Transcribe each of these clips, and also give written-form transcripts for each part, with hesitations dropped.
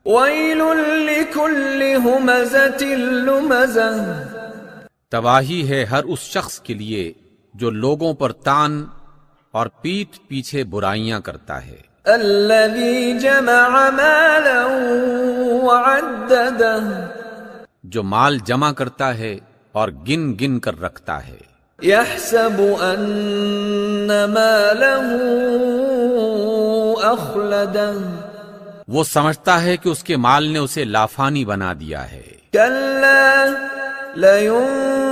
Well لکل ہمزۃ لمزہ، تباہی ہے ہر اس شخص کے لیے جو لوگوں پر تان اور پیٹھ پیچھے برائیاں کرتا ہے، الذی جمع مالا وعددہ، جو مال جمع کرتا ہے اور گن گن کر رکھتا ہے، یحسب ان مالہ اخلدہ، وہ سمجھتا ہے کہ اس کے مال نے اسے لافانی بنا دیا ہے، کلا لینبذن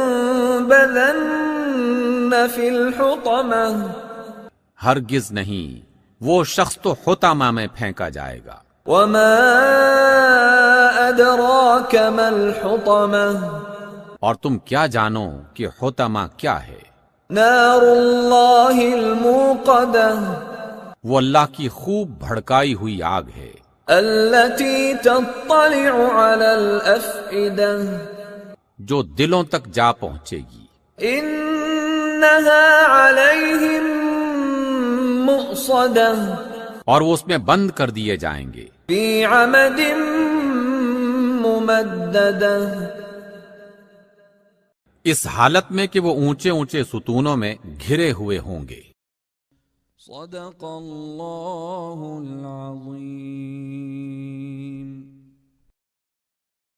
فی الحطمہ، ہرگز نہیں، وہ شخص تو حطمہ میں پھینکا جائے گا۔ وما ادراک ما الحطمہ، اور تم کیا جانو کہ حطمہ کیا ہے؟ نار اللہ الموقدہ، وہ اللہ کی خوب بھڑکائی ہوئی آگ ہے، التي تطلع على الافئدہ، جو دلوں تک جا پہنچے گی، انها علیہم مؤصدہ، اور وہ اس میں بند کر دیے جائیں گے، فی عمد ممددہ، اس حالت میں کہ وہ اونچے اونچے ستونوں میں گھرے ہوئے ہوں گے۔ صدق اللہ العظیم۔